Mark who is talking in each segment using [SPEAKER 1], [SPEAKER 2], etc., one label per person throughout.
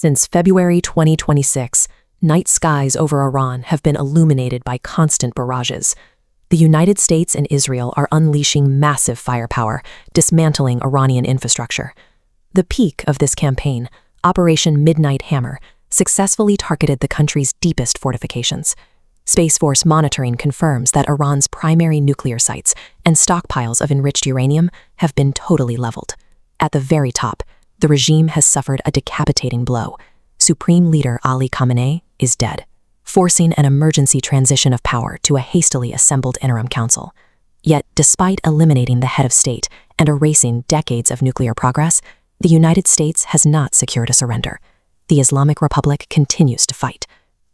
[SPEAKER 1] Since February 2026, night skies over Iran have been illuminated by constant barrages. The United States and Israel are unleashing massive firepower, dismantling Iranian infrastructure. The peak of this campaign, Operation Midnight Hammer, successfully targeted the country's deepest fortifications. Space Force monitoring confirms that Iran's primary nuclear sites and stockpiles of enriched uranium have been totally leveled. At the very top, the regime has suffered a decapitating blow. Supreme Leader Ali Khamenei is dead, forcing an emergency transition of power to a hastily assembled interim council. Yet, despite eliminating the head of state and erasing decades of nuclear progress, the United States has not secured a surrender. The Islamic Republic continues to fight.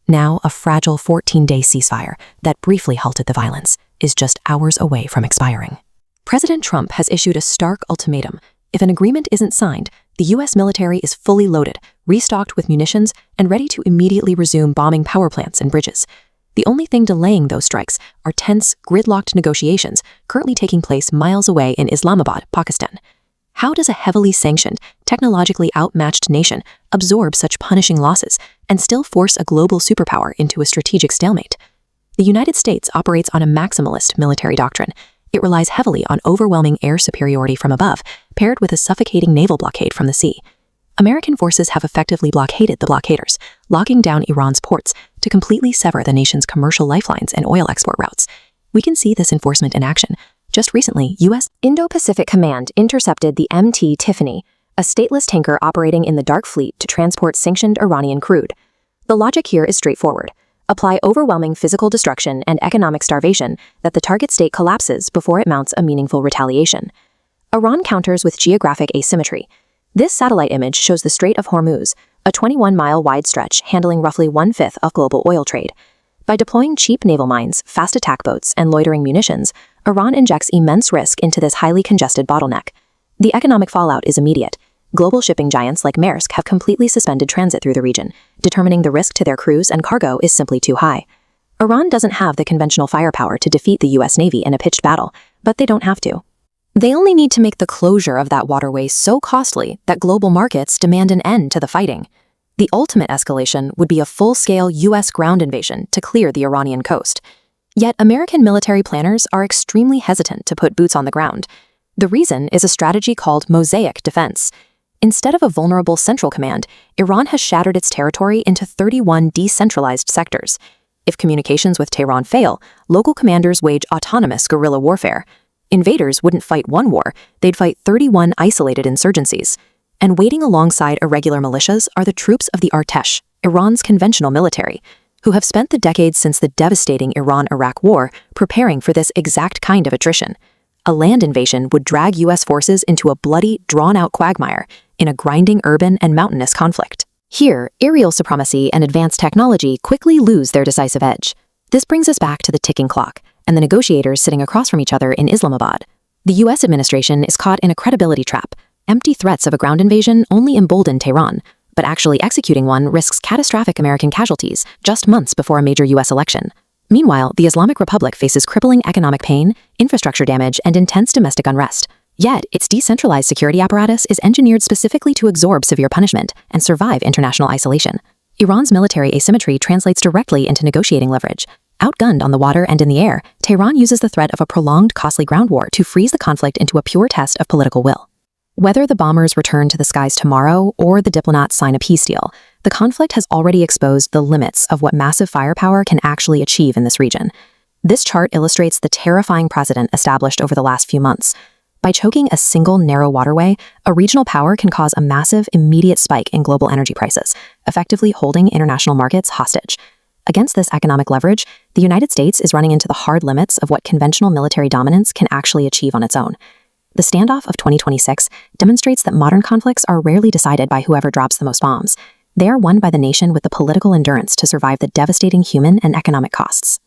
[SPEAKER 1] Now, a fragile 14-day ceasefire that briefly halted the violence is just hours away from expiring. President Trump has issued a stark ultimatum. If an agreement isn't signed, the U.S. military is fully loaded, restocked with munitions, and ready to immediately resume bombing power plants and bridges. The only thing delaying those strikes are tense, gridlocked negotiations currently taking place miles away in Islamabad, Pakistan. How does a heavily sanctioned, technologically outmatched nation absorb such punishing losses and still force a global superpower into a strategic stalemate? The United States operates on a maximalist military doctrine. It relies heavily on overwhelming air superiority from above, paired with a suffocating naval blockade from the sea. American forces have effectively blockaded the blockaders, locking down Iran's ports to completely sever the nation's commercial lifelines and oil export routes. We can see this enforcement in action. Just recently, U.S. Indo-Pacific Command intercepted the MT Tiffany, a stateless tanker operating in the Dark Fleet to transport sanctioned Iranian crude. The logic here is straightforward. Apply overwhelming physical destruction and economic starvation that the target state collapses before it mounts a meaningful retaliation. Iran counters with geographic asymmetry. This satellite image shows the Strait of Hormuz, a 21-mile wide stretch handling roughly 1/5 of global oil trade. By deploying cheap naval mines, fast attack boats, and loitering munitions, Iran injects immense risk into this highly congested bottleneck. The economic fallout is immediate. Global shipping giants like Maersk have completely suspended transit through the region, determining the risk to their crews and cargo is simply too high. Iran doesn't have the conventional firepower to defeat the U.S. Navy in a pitched battle, but they don't have to. They only need to make the closure of that waterway so costly that global markets demand an end to the fighting. The ultimate escalation would be a full-scale U.S. ground invasion to clear the Iranian coast. Yet American military planners are extremely hesitant to put boots on the ground. The reason is a strategy called mosaic defense. Instead of a vulnerable central command, Iran has shattered its territory into 31 decentralized sectors. If communications with Tehran fail, local commanders wage autonomous guerrilla warfare. Invaders wouldn't fight one war, they'd fight 31 isolated insurgencies. And waiting alongside irregular militias are the troops of the Artesh, Iran's conventional military, who have spent the decades since the devastating Iran-Iraq War preparing for this exact kind of attrition. A land invasion would drag U.S. forces into a bloody, drawn-out quagmire in a grinding urban and mountainous conflict. Here, aerial supremacy and advanced technology quickly lose their decisive edge. This brings us back to the ticking clock and the negotiators sitting across from each other in Islamabad. The U.S. administration is caught in a credibility trap. Empty threats of a ground invasion only embolden Tehran, but actually executing one risks catastrophic American casualties just months before a major U.S. election. Meanwhile, the Islamic Republic faces crippling economic pain, infrastructure damage, and intense domestic unrest. Yet, its decentralized security apparatus is engineered specifically to absorb severe punishment and survive international isolation. Iran's military asymmetry translates directly into negotiating leverage. Outgunned on the water and in the air, Tehran uses the threat of a prolonged, costly ground war to freeze the conflict into a pure test of political will. Whether the bombers return to the skies tomorrow or the diplomats sign a peace deal, the conflict has already exposed the limits of what massive firepower can actually achieve in this region. This chart illustrates the terrifying precedent established over the last few months. By choking a single narrow waterway, a regional power can cause a massive, immediate spike in global energy prices, effectively holding international markets hostage. Against this economic leverage, the United States is running into the hard limits of what conventional military dominance can actually achieve on its own. The standoff of 2026 demonstrates that modern conflicts are rarely decided by whoever drops the most bombs. They are won by the nation with the political endurance to survive the devastating human and economic costs.